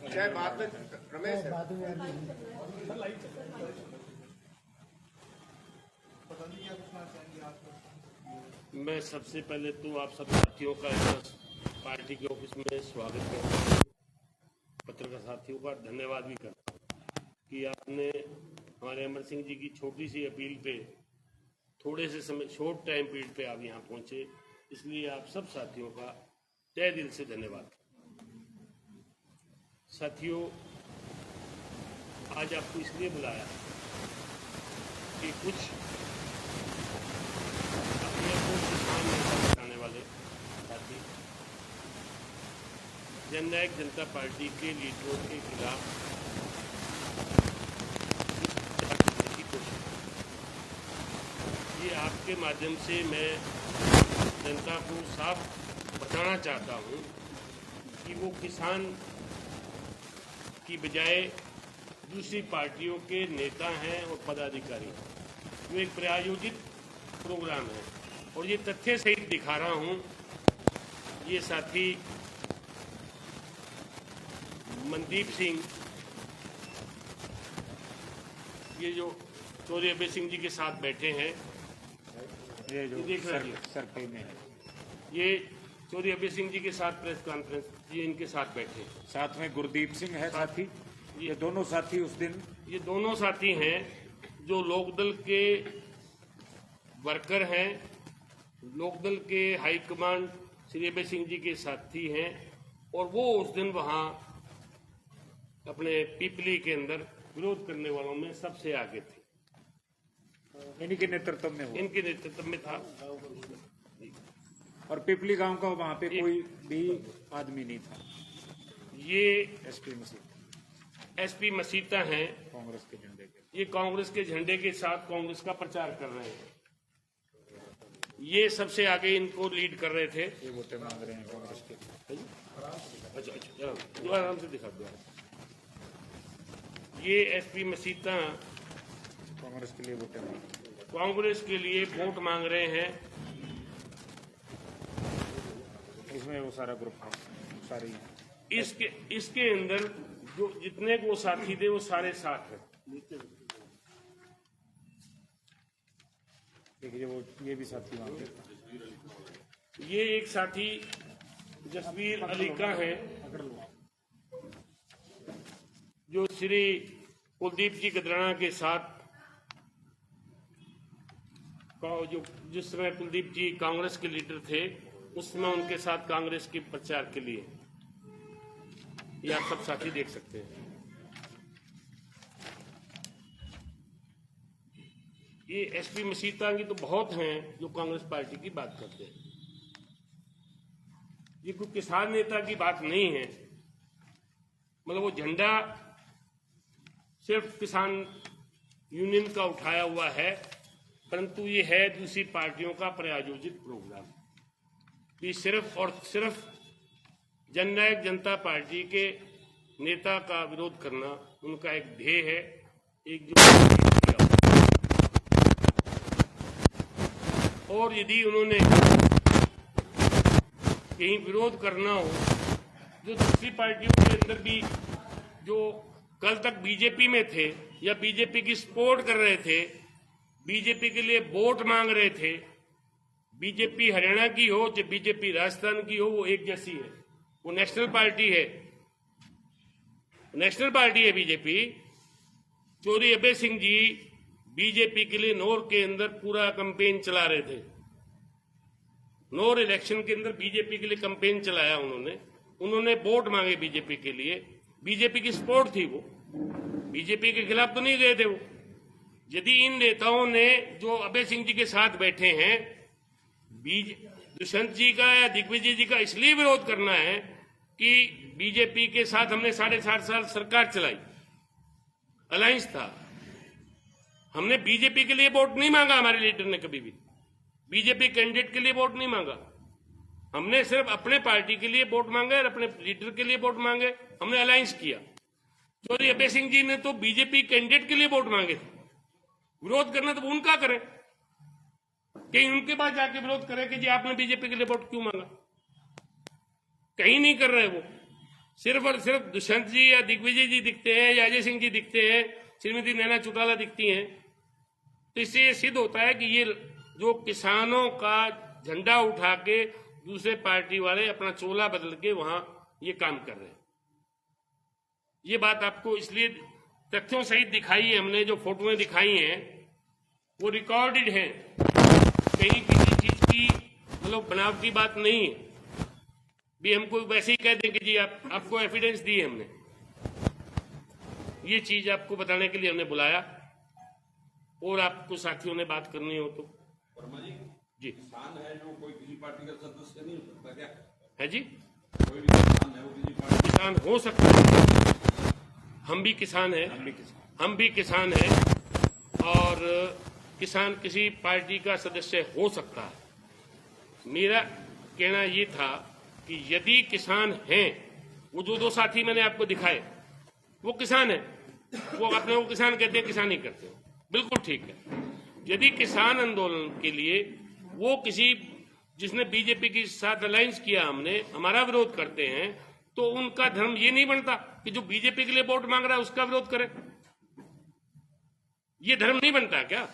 चाहे बात में रमेश है। मैं सबसे पहले तो आप सब साथियों का पार्टी के ऑफिस में स्वागत करता हूँ। पत्रकार साथियों का धन्यवाद भी करता हूँ कि आपने हमारे अमर सिंह जी की छोटी सी अपील पे थोड़े से समय शॉर्ट टाइम पीरियड पे आप यहाँ पहुँचे, इसलिए आप सब साथियों का तहे दिल से धन्यवाद। साथियों, आज आपको इसलिए बुलाया कि कुछ अपने को किसान नेता बताने वाले साथी जननायक जनता पार्टी के लीडरों के खिलाफ करने की कोशिश। ये आपके माध्यम से मैं जनता को साफ बताना चाहता हूँ कि वो किसान की बजाय दूसरी पार्टियों के नेता हैं और पदाधिकारी हैं। जो एक प्रायोजित प्रोग्राम है और ये तथ्य सहित दिखा रहा हूँ। ये साथी मनदीप सिंह, ये जो चौधरी अभय सिंह जी के साथ बैठे हैं, ये जो सर्कल में है, ये चौधरी अभय सिंह जी के साथ प्रेस कॉन्फ्रेंस, ये इनके साथ बैठे हैं। साथ में गुरदीप सिंह है साथी। ये दोनों साथी उस दिन, ये दोनों साथी हैं जो लोकदल के वर्कर हैं, लोकदल के हाईकमांड श्री अभय सिंह जी के साथी हैं और वो उस दिन वहां अपने पीपली के अंदर विरोध करने वालों में सबसे आगे थे। इन्हीं के नेतृत्व में हुआ। इनके नेतृत्व में था। और पिपली गांव का वहां पे कोई भी आदमी नहीं था। ये एसपी मसीता हैं, कांग्रेस के झंडे के, ये कांग्रेस के झंडे के साथ कांग्रेस का प्रचार कर रहे हैं। ये सबसे आगे इनको लीड कर रहे थे। ये वोटे मांग रहे हैं कांग्रेस के। अच्छा, आराम से दिखा दो। ये एसपी मसीता कांग्रेस के लिए वोटे कांग्रेस के लिए वोट मांग रहे हैं। इसमें वो सारा ग्रुप है, सारी इसके अंदर जो जितने को साथी थे वो सारे साथ हैं। देखिए ये भी साथी वहां पे। ये एक साथी जसवीर अली का है जो श्री कुलदीप जी गदराना के साथ, जो जिस समय कुलदीप जी कांग्रेस के लीडर थे उस समय उनके साथ कांग्रेस के प्रचार के लिए, ये आप सब साथी देख सकते हैं। ये एसपी मसीता की तो बहुत हैं जो कांग्रेस पार्टी की बात करते हैं। ये कोई किसान नेता की बात नहीं है। मतलब वो झंडा सिर्फ किसान यूनियन का उठाया हुआ है, परंतु ये है दूसरी पार्टियों का प्रायोजित प्रोग्राम। ये सिर्फ और सिर्फ जननायक जनता पार्टी के नेता का विरोध करना उनका एक ध्येय है। एक जो और यदि उन्होंने कहीं विरोध करना हो, जो दूसरी पार्टियों के अंदर भी जो कल तक बीजेपी में थे या बीजेपी की सपोर्ट कर रहे थे, बीजेपी के लिए वोट मांग रहे थे, बीजेपी हरियाणा की हो चाहे बीजेपी राजस्थान की हो, वो एक जैसी है। वो नेशनल पार्टी है, नेशनल पार्टी है बीजेपी। चौधरी अभय सिंह जी बीजेपी के लिए नौर के अंदर पूरा कैंपेन चला रहे थे। नौर इलेक्शन के अंदर बीजेपी के लिए कैंपेन चलाया उन्होंने वोट मांगे बीजेपी के लिए। बीजेपी की सपोर्ट थी, वो बीजेपी के खिलाफ तो नहीं गए थे वो। यदि इन नेताओं ने जो अभय सिंह जी के साथ बैठे हैं, दुष्यंत जी का या दिग्विजय जी का इसलिए विरोध करना है कि बीजेपी के साथ हमने 7.5 साल सरकार चलाई, अलायंस था। हमने बीजेपी के लिए वोट नहीं मांगा, हमारे लीडर ने कभी भी बीजेपी कैंडिडेट के लिए वोट नहीं मांगा। हमने सिर्फ अपने पार्टी के लिए वोट मांगे और अपने लीडर के लिए वोट मांगे। हमने अलायंस किया। चौधरी अभय सिंह जी ने तो बीजेपी कैंडिडेट के लिए वोट मांगे थे। विरोध करना तो उनका करें, कहीं उनके पास जाके विरोध करें कि जी आपने बीजेपी के लिए वोट क्यों मांगा। कहीं नहीं कर रहे वो। सिर्फ और सिर्फ दुष्यंत जी या दिग्विजय जी दिखते हैं या अजय सिंह जी दिखते हैं, श्रीमती नैना चौटाला दिखती हैं। तो इससे ये सिद्ध होता है कि ये जो किसानों का झंडा उठा के दूसरे पार्टी वाले अपना चोला बदल के वहां ये काम कर रहे हैं। ये बात आपको इसलिए तथ्यों सहित दिखाई है हमने, जो फोटोएं दिखाई हैं वो रिकॉर्डेड हैं, कहीं किसी चीज की मतलब बनावटी बात नहीं है। भी हमको वैसे ही कह दें कि जी आपको एविडेंस दी है हमने। ये चीज आपको बताने के लिए हमने बुलाया, और आपको साथियों ने बात करनी हो तो। वर्मा जी, किसान है जो कोई किसी पार्टी का सदस्य नहीं हो सकता क्या? है जी, कोई भी किसान है वो किसी पार्टी किसान हो सकता है। हम भी किसान हैं, हम भी किसान हैं, और किसान किसी पार्टी का सदस्य हो सकता है। मेरा कहना ये था कि यदि किसान हैं, वो जो दो साथी मैंने आपको दिखाए वो किसान है, वो अपने को किसान कहते हैं, किसान ही करते हैं, बिल्कुल ठीक है। यदि किसान आंदोलन के लिए वो किसी जिसने बीजेपी के साथ अलायंस किया, हमने हमारा विरोध करते हैं, तो उनका धर्म ये नहीं बनता कि जो बीजेपी के लिए वोट मांग रहा है उसका विरोध करे। ये धर्म नहीं बनता क्या?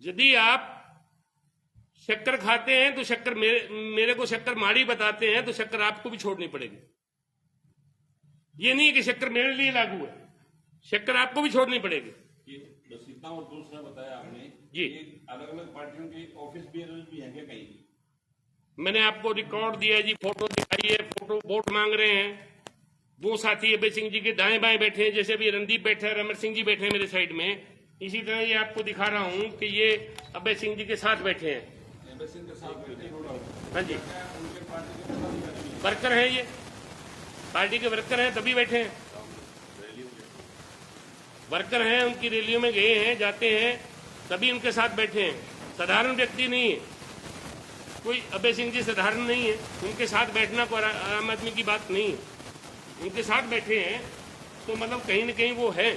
यदि आप शक्कर खाते हैं तो शक्कर मेरे को शक्कर माड़ी बताते हैं तो शक्कर आपको भी छोड़नी पड़ेगी। ये नहीं है कि शक्कर मेरे लिए लागू है, शक्कर आपको भी छोड़नी पड़ेगी। ये रसीदा और दूसरा बताया आपने जी, अलग अलग पार्टियों के ऑफिस बेयरर भी हैं क्या कहीं? मैंने आपको रिकॉर्ड दिया है जी, फोटो दिखाई है, फोटो वोट मांग रहे हैं। दो साथी अभय सिंह जी के दाएं बाएं बैठे हैं, जैसे अभी रणदीप बैठे हैं, रमन सिंह जी बैठे हैं मेरे साइड में, इसी तरह ये आपको दिखा रहा हूं कि ये अभय सिंह जी के साथ बैठे हैं। अभय सिंह के साथ बैठे हैं? हाँ जी, उनके पार्टी के पदाधिकारी वर्कर हैं, ये पार्टी के वर्कर हैं तभी बैठे हैं। वर्कर हैं, उनकी रैलियों में गए हैं, जाते हैं, तभी उनके साथ बैठे हैं। साधारण व्यक्ति नहीं है कोई, अभय सिंह जी साधारण नहीं है, उनके साथ बैठना कोई आम आदमी की बात नहीं है। उनके साथ बैठे हैं तो मतलब कहीं न कहीं वो है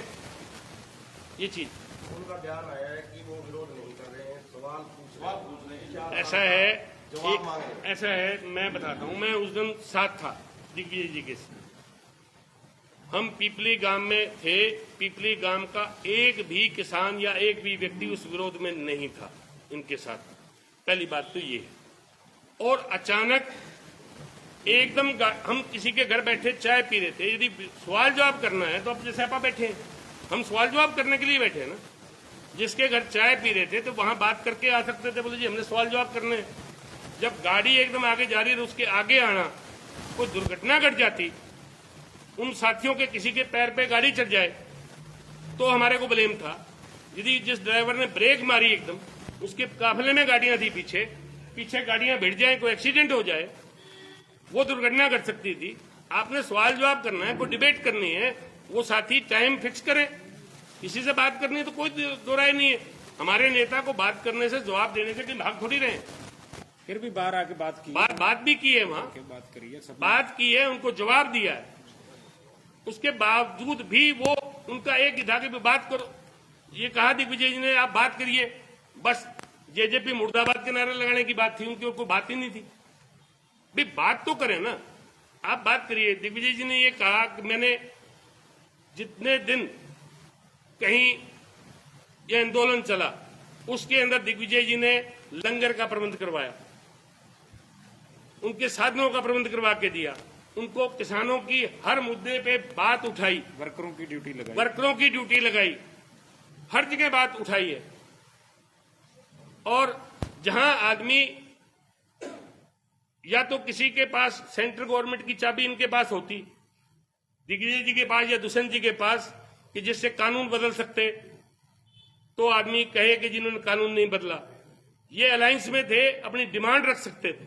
ये चीज। उनका बयान आया है कि वो विरोध नहीं कर रहे हैं, सवाल पूछ रहे हैं। ऐसा है, जवाब मांग रहे हैं। ऐसा है, मैं बताता हूं, मैं उस दिन साथ था दिग्विजय जी के साथ। हम पीपली गांव में थे, पीपली गांव का एक भी किसान या एक भी व्यक्ति उस विरोध में नहीं था इनके साथ। पहली बात तो ये है। और अचानक एकदम हम किसी के घर बैठे चाय पी रहे थे, यदि सवाल जवाब करना है तो अब जैसे आप बैठे हैं, हम सवाल जवाब करने के लिए बैठे हैं ना। जिसके घर चाय पी रहे थे तो वहां बात करके आ सकते थे, बोले जी हमने सवाल जवाब करने हैं। जब गाड़ी एकदम आगे जा रही है, उसके आगे आना, कोई दुर्घटना घट जाती, उन साथियों के किसी के पैर पे गाड़ी चढ़ जाए तो हमारे को ब्लेम था। यदि जिस ड्राइवर ने ब्रेक मारी एकदम, उसके काफिले में गाड़ियां थी, पीछे गाड़ियां भिड़ जाए, कोई एक्सीडेंट हो जाए, वो दुर्घटना घट सकती थी। आपने सवाल जवाब करना है, कोई डिबेट करनी है, वो साथी टाइम फिक्स करे। किसी से बात करनी है तो कोई दो राय नहीं है। हमारे नेता को बात करने से, जवाब देने से कहीं भाग थोड़ी रहे। फिर भी बाहर आके बात की, बात भी की है, वहां बात करी है, बात की है, उनको जवाब दिया है। उसके बावजूद भी वो उनका एक ही था कि बात करो। ये कहा दिग्विजय जी ने, आप बात करिए, बस जेजेपी मुर्दाबाद के नारे लगाने की बात थी, उनकी और कोई बात ही नहीं थी। भी बात तो करें ना, आप बात करिए। दिग्विजय जी ने ये कहा कि मैंने जितने दिन कहीं ये आंदोलन चला, उसके अंदर दिग्विजय जी ने लंगर का प्रबंध करवाया, उनके साधनों का प्रबंध करवा के दिया, उनको किसानों की हर मुद्दे पे बात उठाई, वर्करों की ड्यूटी लगाई, हर जगह बात उठाई है। और जहां आदमी या तो किसी के पास सेंट्रल गवर्नमेंट की चाबी इनके पास होती, दिग्विजय जी के पास या दुष्यंत जी के पास, कि जिससे कानून बदल सकते, तो आदमी कहे कि जिन्होंने कानून नहीं बदला। ये अलायंस में थे, अपनी डिमांड रख सकते थे।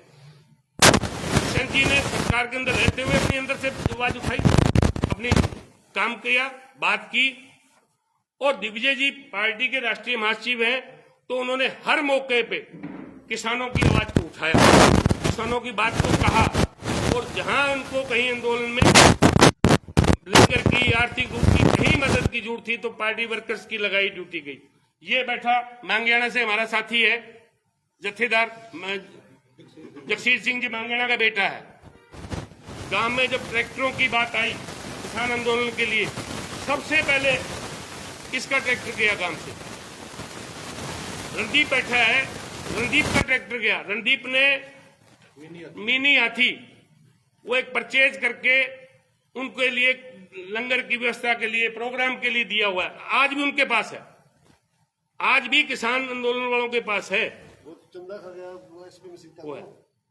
दुष्यंत जी ने सरकार के अंदर रहते हुए अपने अंदर से आवाज उठाई, अपनी काम किया, बात की। और दिग्विजय जी पार्टी के राष्ट्रीय महासचिव हैं, तो उन्होंने हर मौके पे किसानों की आवाज को उठाया, किसानों की बात को कहा। और जहां उनको कहीं आंदोलन में लंगर की, आर्थिक रूप की कहीं मदद की जरूरत थी, तो पार्टी वर्कर्स की लगाई ड्यूटी गई। ये बैठा मांगेड़ा से हमारा साथी है, जत्थेदार जगसीर सिंह जी मांगेड़ा का बेटा है। गांव में जब ट्रैक्टरों की बात आई किसान आंदोलन के लिए, सबसे पहले किसका ट्रैक्टर गया गांव से? रणदीप बैठा है, रणदीप का ट्रैक्टर गया। रणदीप ने मिनी हाथी वो एक परचेज करके उनके लिए लंगर की व्यवस्था के लिए, प्रोग्राम के लिए दिया हुआ है। आज भी उनके पास है, आज भी किसान आंदोलन वालों के पास है,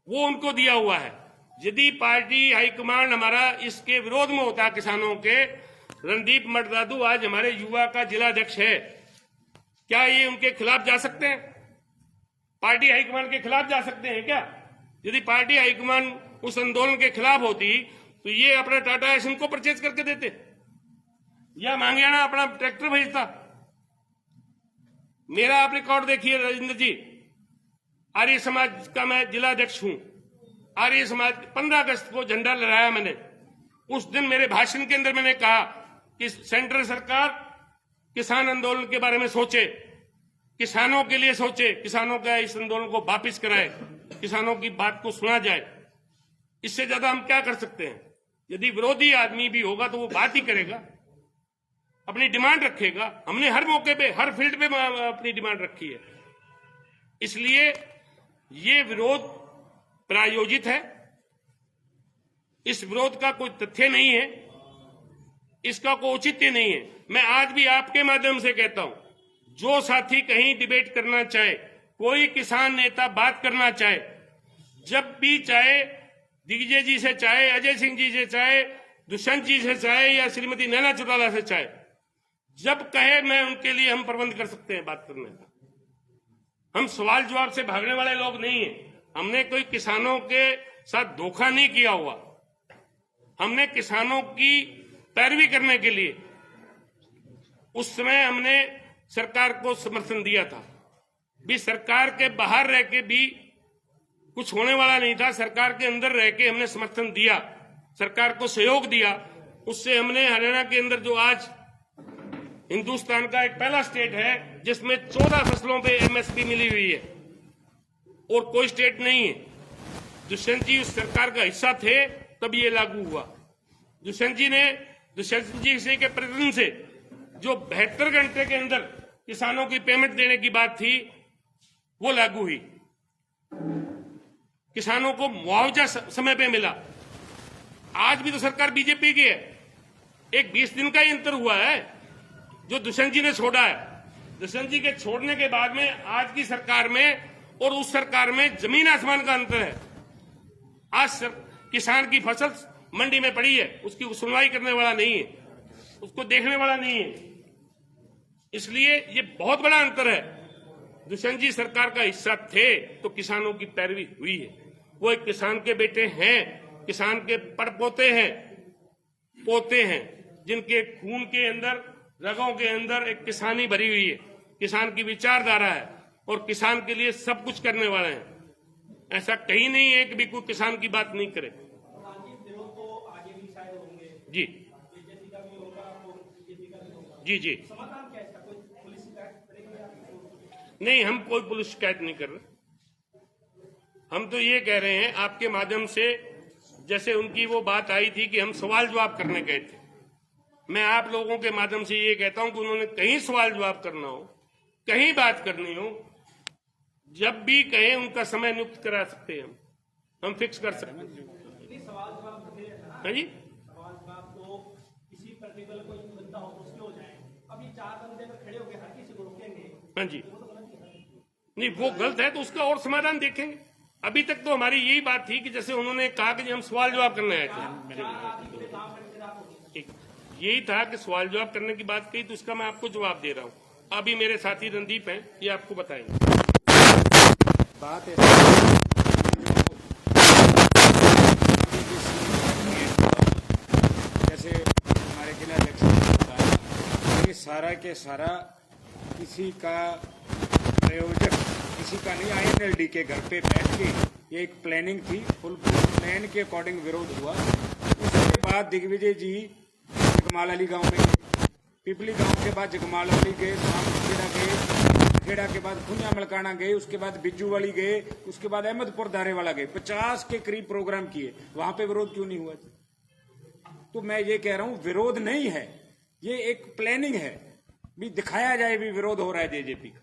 वो उनको दिया हुआ है। यदि पार्टी हाईकमांड हमारा इसके विरोध में होता किसानों के, रणदीप मटदादू आज हमारे युवा का जिलाध्यक्ष है, क्या ये उनके खिलाफ जा सकते हैं? पार्टी हाईकमांड के खिलाफ जा सकते हैं क्या? यदि पार्टी हाईकमांड उस आंदोलन के खिलाफ होती तो ये अपना टाटा एस इनको परचेज करके देते या मांगियाना अपना ट्रैक्टर भेजता। मेरा आप रिकॉर्ड देखिए राजेंद्र जी, आर्य समाज का मैं जिलाध्यक्ष हूं। आर्य समाज 15 अगस्त को झंडा लहराया मैंने। उस दिन मेरे भाषण के अंदर मैंने कहा कि सेंट्रल सरकार किसान आंदोलन के बारे में सोचे, किसानों के लिए सोचे, किसानों का इस आंदोलन को वापिस कराए, किसानों की बात को सुना जाए। इससे ज्यादा हम क्या कर सकते हैं? यदि विरोधी आदमी भी होगा तो वो बात ही करेगा, अपनी डिमांड रखेगा। हमने हर मौके पे, हर फील्ड पे अपनी डिमांड रखी है। इसलिए ये विरोध प्रायोजित है, इस विरोध का कोई तथ्य नहीं है, इसका कोई औचित्य नहीं है। मैं आज भी आपके माध्यम से कहता हूं, जो साथी कहीं डिबेट करना चाहे, कोई किसान नेता बात करना चाहे, जब भी चाहे दिग्विजय जी से चाहे, अजय सिंह जी से चाहे, दुष्यंत जी से चाहे या श्रीमती नैना चौटाला से चाहे, जब कहे मैं उनके लिए हम प्रबंध कर सकते हैं बात करने का। हम सवाल जवाब से भागने वाले लोग नहीं हैं। हमने कोई किसानों के साथ धोखा नहीं किया हुआ। हमने किसानों की पैरवी करने के लिए उस समय हमने सरकार को समर्थन दिया था। भी सरकार के बाहर रह के भी कुछ होने वाला नहीं था, सरकार के अंदर रह के हमने समर्थन दिया, सरकार को सहयोग दिया। उससे हमने हरियाणा के अंदर जो आज हिंदुस्तान का एक पहला स्टेट है जिसमें 14 फसलों पे एमएसपी मिली हुई है और कोई स्टेट नहीं है। दुष्यंत जी उस सरकार का हिस्सा थे तब ये लागू हुआ। दुष्यंत जी से के प्रयत्न से जो 72 घंटे के अंदर किसानों की पेमेंट देने की बात थी वो लागू हुई। किसानों को मुआवजा समय पे मिला। आज भी तो सरकार बीजेपी की है। एक 20 दिन का ही अंतर हुआ है जो दुष्यंत जी ने छोड़ा है। दुष्यंत जी के छोड़ने के बाद में आज की सरकार में और उस सरकार में जमीन आसमान का अंतर है। आज किसान की फसल मंडी में पड़ी है, उसकी सुनवाई करने वाला नहीं है, उसको देखने वाला नहीं है। इसलिए ये बहुत बड़ा अंतर है। दुष्यंत जी सरकार का हिस्सा थे तो किसानों की पैरवी हुई है। वो एक किसान के बेटे हैं, किसान के पड़पोते हैं, पोते हैं, जिनके खून के अंदर, रगों के अंदर एक किसानी भरी हुई है, किसान की विचारधारा है और किसान के लिए सब कुछ करने वाले हैं। ऐसा कहीं नहीं है कि भी कोई किसान की बात नहीं करे। जी जी जी नहीं, हम कोई पुलिस शिकायत नहीं कर रहे। हम तो ये कह रहे हैं आपके माध्यम से, जैसे उनकी वो बात आई थी कि हम सवाल जवाब करने गए थे, मैं आप लोगों के माध्यम से ये कहता हूं कि उन्होंने कहीं सवाल जवाब करना हो, कहीं बात करनी हो, जब भी कहें उनका समय नियुक्त करा सकते हैं, हम फिक्स कर सकते हैं। हाँ जी, हाँ जी, नहीं वो गलत है तो उसका और समाधान देखेंगे। अभी तक तो हमारी यही बात थी कि जैसे उन्होंने कहा कि हम सवाल जवाब करने आए थे, यही था कि सवाल जवाब करने की बात कही तो उसका मैं आपको जवाब दे रहा हूं। अभी मेरे साथी रणदीप हैं, ये आपको बताएंगे। बात जैसे हमारे जिलाध्यक्ष ने बताया, ये सारा के सारा किसी का प्रयोजक, किसी का नहीं, INLD के घर पे बैठ के ये एक प्लानिंग थी, फुल प्लान के अकॉर्डिंग विरोध हुआ। उसके बाद दिग्विजय जी जगमाल अली गांव में, पिपली गांव के बाद जगमाल अली गए, गए, खेड़ा के बाद खुनिया मलकाना गए, उसके बाद बिज्जूवाली गए, उसके बाद अहमदपुर दारेवाला गए, 50 के करीब प्रोग्राम किए, वहां पे विरोध क्यों नहीं हुआ? तो मैं ये कह रहा हूं विरोध नहीं है, ये एक प्लानिंग है, भी दिखाया जाए भी विरोध हो रहा है जेजेपी का।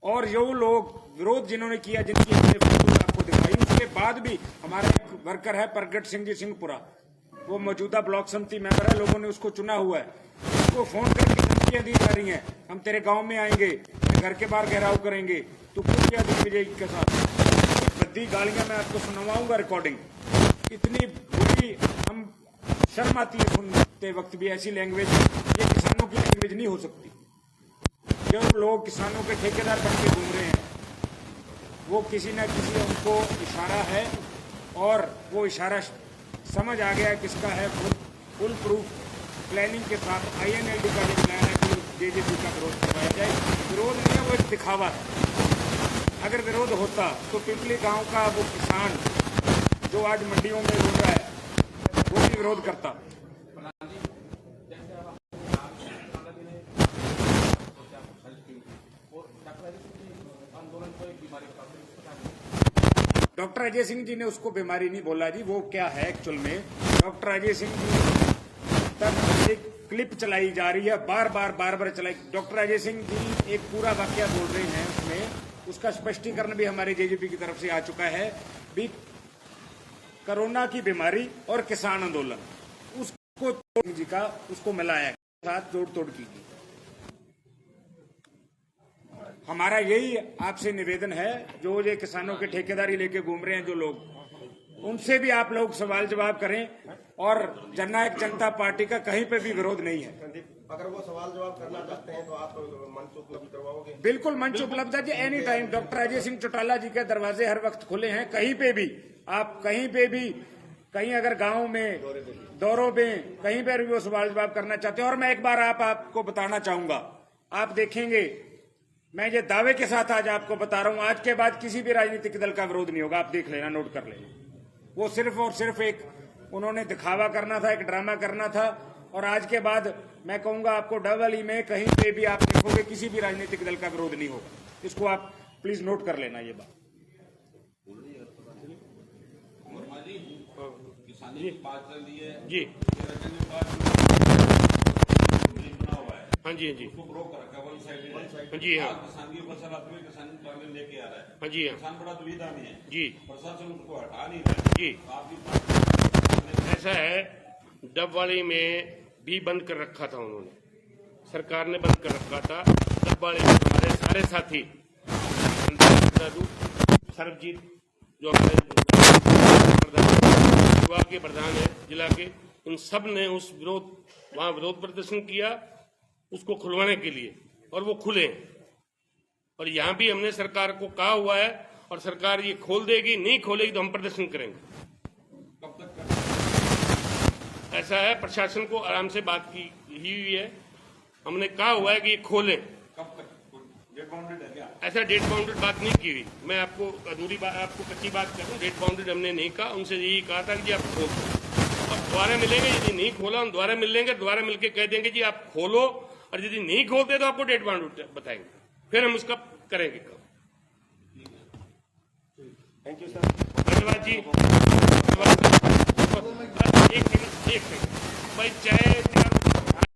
और जो लोग विरोध जिन्होंने किया, जिनकी हमने फोटो आपको दिखाई, उसके बाद भी हमारा एक वर्कर है प्रगट सिंह जी सिंहपुरा, वो मौजूदा ब्लॉक समिति मेंबर है, लोगों ने उसको चुना हुआ है, उसको फोन करके धमकियां दी जा रही हैं, हम तेरे गांव में आएंगे, तेरे घर के बाहर घेराव करेंगे, तू खुद क्या दिग्विजय के साथ बद्दी गालियां मैं आपको सुनवाऊंगा रिकॉर्डिंग। इतनी बुरी, हम शर्म आती है सुनते वक्त भी ऐसी लैंग्वेज, ये किसानों की लैंग्वेज नहीं हो सकती। जो लोग किसानों के ठेकेदार बन के घूम रहे हैं, वो किसी न किसी उनको इशारा है, और वो इशारा समझ आ गया है किसका है। फुल प्रूफ प्लानिंग के साथ INLD का जो प्लान है कि जेजेपी का विरोध करवाया जाए, विरोध नहीं है, वो एक दिखावा है। अगर विरोध होता तो पिपली गांव का वो किसान जो आज मंडियों में रोक रहा है, वो भी विरोध करता। डॉक्टर अजय सिंह जी ने उसको बीमारी नहीं बोला जी, वो क्या है एक्चुअल में, डॉक्टर अजय सिंह जी तक एक क्लिप चलाई जा रही है, बार बार चलाई। डॉक्टर अजय सिंह जी एक पूरा वाकया बोल रहे हैं, उसमें उसका स्पष्टीकरण भी हमारे जेजेपी की तरफ से आ चुका है, भी कोरोना की बीमारी और किसान आंदोलन, उसको जी का उसको मिलाया साथ जोड़ तोड़ कीजिए। हमारा यही आपसे निवेदन है, जो ये किसानों के ठेकेदारी लेके घूम रहे हैं जो लोग, उनसे भी आप लोग सवाल जवाब करें, और जननायक जनता पार्टी का कहीं पे भी विरोध नहीं है। अगर वो सवाल जवाब करना चाहते हैं तो आप मंच उपलब्ध करवाओगे? बिल्कुल मंच उपलब्ध है जी, any time. Doctor Ajay Singh Chautala ji के दरवाजे हर वक्त खुले हैं, कहीं पे भी आप, कहीं पे भी, कहीं अगर गांव में दौरों में कहीं पर भी वो सवाल जवाब करना चाहते हैं। और मैं एक बार आपको बताना चाहूंगा, आप देखेंगे, मैं ये दावे के साथ आज आपको बता रहा हूं, आज के बाद किसी भी राजनीतिक दल का विरोध नहीं होगा, आप देख लेना, नोट कर लेना। वो सिर्फ और सिर्फ एक उन्होंने दिखावा करना था, एक ड्रामा करना था, और आज के बाद मैं कहूंगा आपको डबल में कहीं पे भी आप देखोगे किसी भी राजनीतिक दल का विरोध नहीं होगा। इसको आप प्लीज नोट कर लेना ये बात। जी हाँ जी, हाँ जी, हाँ जी, हाँ किसान की फसल आते हुए किसान कानून लेके आ रहा है, हाँ जी, हाँ किसान बड़ा दुविधा में है जी, प्रशासन उसको हटा नहीं रहा है। जी। आपकी ऐसा है, डबवाली में भी बंद कर रखा था उन्होंने, सरकार ने बंद कर रखा था। डबवाली में हमारे सारे साथी सरबजीत जो हमारे युवा के प्रधान है जिला के, उन सब ने उस वहां विरोध प्रदर्शन किया उसको खुलवाने के लिए, और वो खुले। और यहां भी हमने सरकार को कहा हुआ है, और सरकार ये खोल देगी, नहीं खोलेगी तो हम प्रदर्शन करेंगे। कब तक ऐसा है, प्रशासन को आराम से बात की हुई है, हमने कहा हुआ है कि ये खोलें। कब तक डेट बाउंडेड है क्या? ऐसा डेट बाउंडेड बात नहीं की हुई, मैं आपको अधूरी बात, आपको कच्ची बात कर रहा हूँ। डेट बाउंडेड हमने नहीं कहा, उनसे यही कहा था कि जी आप खोल दो, और दोबारा मिलेंगे, यदि नहीं खोला हम दोबारा मिल लेंगे, दोबारा मिलकर कह देंगे जी आप खोलो, और यदि नहीं खोलते तो आपको डेट बाउंडेड बताएंगे, फिर हम उसका करेंगे काम। थैंक यू सर, धन्यवाद जी। एक सेकंड भाई, चाय